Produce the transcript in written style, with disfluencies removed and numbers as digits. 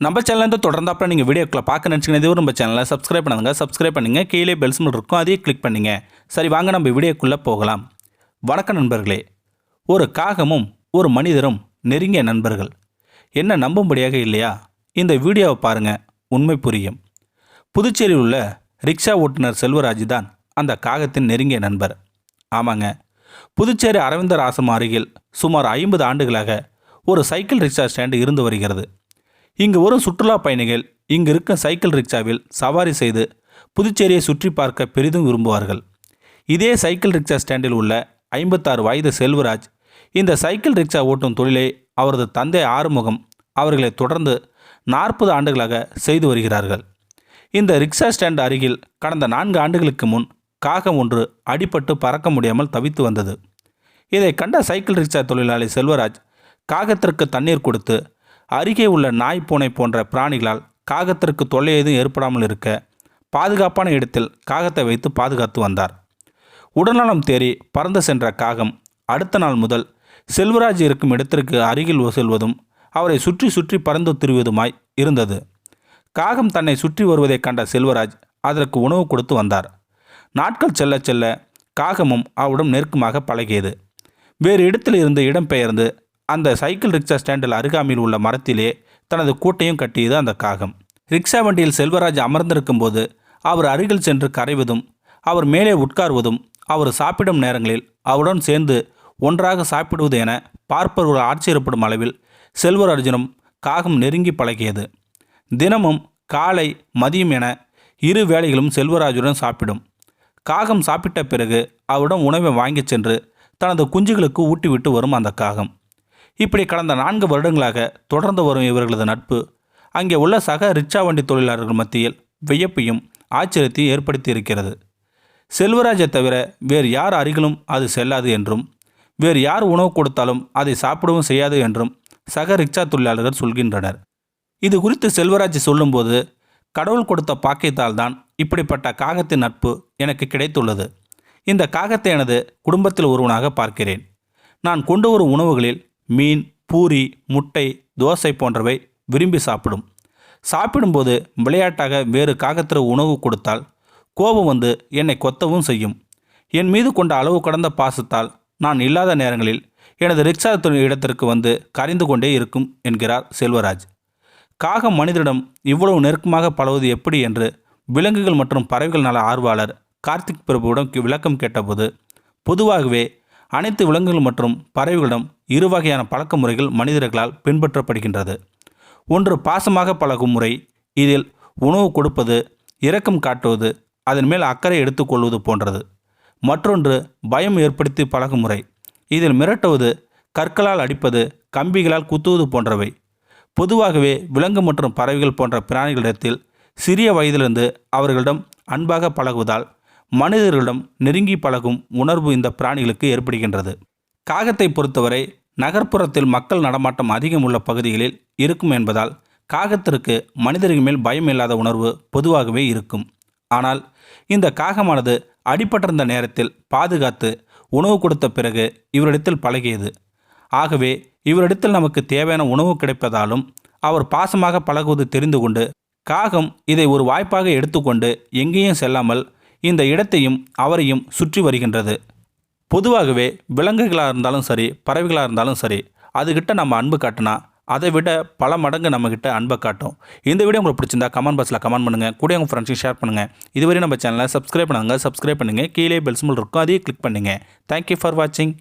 நம்ம சேனல் தொடர்ந்தாப்புல நீங்கள் வீடியோக்களை பார்க்க நினச்சிங்கன்னா நம்ம சேனலை சப்ஸ்கிரைப் பண்ணுங்க. சப்ஸ்கிரைப் பண்ணுங்கள். கீழே பெல் சிம்பல் இருக்கும், அதையும் கிளிக் பண்ணுங்க. சரி, வாங்க நம்ம வீடியோக்குள்ளே போகலாம். வணக்கம் நண்பர்களே. ஒரு காகமும் ஒரு மனிதரும் நெருங்கிய நண்பர்கள். என்ன நம்பும்படியாக இல்லையா? இந்த வீடியோவை பாருங்கள், உண்மை புரியும். புதுச்சேரியில் உள்ள ரிக்ஷா ஓட்டுநர் செல்வராஜ் தான் அந்த காகத்தின் நெருங்கிய நண்பர். ஆமாங்க, புதுச்சேரி அரவிந்தர் ஆசிரமம் அருகில் சுமார் 50 ஆண்டுகளாக ஒரு சைக்கிள் ரிக்ஷா ஸ்டாண்டு இருந்து வருகிறது. இங்கு வரும் சுற்றுலா பயணிகள் இங்கு இருக்கும் சைக்கிள் ரிக்ஷாவில் சவாரி செய்து புதுச்சேரியை சுற்றி பார்க்க பெரிதும் விரும்புவார்கள். இதே சைக்கிள் ரிக்ஷா ஸ்டாண்டில் உள்ள 56 வயது செல்வராஜ் இந்த சைக்கிள் ரிக்ஷா ஓட்டும் தொழிலை அவரது தந்தை ஆறுமுகம் அவர்களை தொடர்ந்து 40 ஆண்டுகளாக செய்து வருகிறார்கள். இந்த ரிக்ஷா ஸ்டாண்ட் அருகில் கடந்த 4 ஆண்டுகளுக்கு முன் காகம் ஒன்று அடிபட்டு பறக்க முடியாமல் தவித்து வந்தது. இதை கண்ட சைக்கிள் ரிக்ஷா தொழிலாளி செல்வராஜ் காகத்திற்கு தண்ணீர் கொடுத்து அருகே உள்ள நாய், பூனை போன்ற பிராணிகளால் காகத்திற்கு தொல்லை எதுவும் ஏற்படாமல் இருக்க பாதுகாப்பான இடத்தில் காகத்தை வைத்து பாதுகாத்து வந்தார். உடல்நலம் தேறி பறந்து சென்ற காகம் அடுத்த நாள் முதல் செல்வராஜ் இருக்கும் இடத்திற்கு அருகில் செல்வதும் அவரை சுற்றி சுற்றி பறந்து திரிவதுமாய் இருந்தது. காகம் தன்னை சுற்றி வருவதை கண்ட செல்வராஜ் அதற்கு உணவு கொடுத்து வந்தார். நாட்கள் செல்ல செல்ல காகமும் அவருடன் நெருக்கமாக பழகியது. வேறு இடத்தில் இருந்து இடம்பெயர்ந்து அந்த சைக்கிள் ரிக்ஷா ஸ்டாண்டில் அருகாமையில் உள்ள மரத்திலே தனது கூட்டையும் கட்டியது அந்த காகம். ரிக்ஷா வண்டியில் செல்வராஜ் அமர்ந்திருக்கும் போது அவர் அருகில் சென்று கரைவதும், அவர் மேலே உட்கார்வதும், அவர் சாப்பிடும் நேரங்களில் அவருடன் சேர்ந்து ஒன்றாக சாப்பிடுவது என பார்ப்பவர்கள் ஆச்சரியப்படும் அளவில் செல்வராஜனும் காகம் நெருங்கி பழகியது. தினமும் காலை, மதியம் என 2 வேளைகளும் செல்வராஜுடன் சாப்பிடும். காகம் சாப்பிட்ட பிறகு அவருடன் உணவை வாங்கிச் சென்று தனது குஞ்சுகளுக்கு ஊட்டிவிட்டு வரும் அந்த காகம். இப்படி கடந்த 4 வருடங்களாக தொடர்ந்து வரும் இவர்களது நட்பு அங்கே உள்ள சக ரிக்ஷா வண்டி தொழிலாளர்கள் மத்தியில் வியப்பையும் ஆச்சரியத்தையும் ஏற்படுத்தி இருக்கிறது. செல்வராஜை தவிர வேறு யார் அருகிலும் அது செல்லாது என்றும், வேறு யார் உணவு கொடுத்தாலும் அதை சாப்பிடவும் செய்யாது என்றும் சக ரிக்ஷா தொழிலாளர்கள் சொல்கின்றனர். இது குறித்து செல்வராஜ் சொல்லும்போது, கடவுள் கொடுத்த பாக்கியத்தால் தான் இப்படிப்பட்ட காகத்தின் நட்பு எனக்கு கிடைத்துள்ளது. இந்த காகத்தை எனது குடும்பத்தில் ஒருவனாக பார்க்கிறேன். நான் கொண்டு வரும் உணவுகளில் மீன், பூரி, முட்டை, தோசை போன்றவை விரும்பி சாப்பிடும். சாப்பிடும்போது விளையாட்டாக வேறு காகத்திற்கு உணவு கொடுத்தால் கோபம் வந்து என்னை கொத்தவும் செய்யும். என் மீது கொண்ட அளவு கடந்த பாசத்தால் நான் இல்லாத நேரங்களில் எனது ரிக்ஷா இடத்திற்கு வந்து கரைந்து கொண்டே இருக்கும் என்கிறார் செல்வராஜ். காகம் மனிதனிடம் இவ்வளவு நெருக்கமாக பழகுவது எப்படி என்று விலங்குகள் மற்றும் பறவைகள் நல ஆர்வலர் கார்த்திக் பிரபுவிடம் விளக்கம் கேட்டபோது, பொதுவாகவே அனைத்து விலங்குகள் மற்றும் பறவைகளிடம் 2 வகையான பழக்க முறைகள் மனிதர்களால் பின்பற்றப்படுகின்றது. ஒன்று பாசமாக பழகும் முறை. இதில் உணவு கொடுப்பது, இரக்கம் காட்டுவது, அதன் மேல் அக்கறை எடுத்துக்கொள்வது போன்றது. மற்றொன்று பயம் ஏற்படுத்தி பழகும் முறை. இதில் மிரட்டுவது, கற்களால் அடிப்பது, கம்பிகளால் குத்துவது போன்றவை. பொதுவாகவே விலங்கு மற்றும் பறவைகள் போன்ற பிராணிகளிடத்தில் சிறிய வயதிலிருந்து அவர்களிடம் அன்பாக பழகுவதால் மனிதர்களிடம் நெருங்கி பழகும் உணர்வு இந்த பிராணிகளுக்கு ஏற்படுகின்றது. காகத்தை பொறுத்தவரை நகர்ப்புறத்தில் மக்கள் நடமாட்டம் அதிகம் உள்ள பகுதிகளில் இருக்கும் என்பதால் காகத்திற்கு மனிதர்கள் மேல் பயம் இல்லாத உணர்வு பொதுவாகவே இருக்கும். ஆனால் இந்த காகமானது அடிபட்டிருந்த நேரத்தில் பாதுகாத்து உணவு கொடுத்த பிறகு இவரிடத்தில் பழகியது. ஆகவே இவரிடத்தில் நமக்கு தேவையான உணவு கிடைப்பதாலும் அவர் பாசமாக பழகுவது தெரிந்து கொண்டு காகம் இதை ஒரு வாய்ப்பாக எடுத்துக்கொண்டு எங்கேயும் செல்லாமல் இந்த இடத்தையும் அவரையும் சுற்றி வருகின்றது. பொதுவாகவே விலங்குகளாக இருந்தாலும் சரி, பறவைகளாக இருந்தாலும் சரி, அதுகிட்ட நம்ம அன்பு காட்டினா அதை விட பல மடங்கு நம்மக்கிட்ட அன்பை காட்டும். இந்த வீடியோ உங்களுக்கு பிடிச்சிருந்தா கமெண்ட் பாக்ஸில் கமெண்ட் பண்ணுங்கள். கூட உங்கள் ஃப்ரெண்ட்ஸுக்கு ஷேர் பண்ணுங்கள். இதுவரை நம்ம சேனலை சப்ஸ்கிரைப் பண்ணுங்கள். கீழே பெல் சிம்பல் இருக்கும், அதையும் கிளிக் பண்ணுங்கள். தேங்க்யூ ஃபார் வாட்சிங்.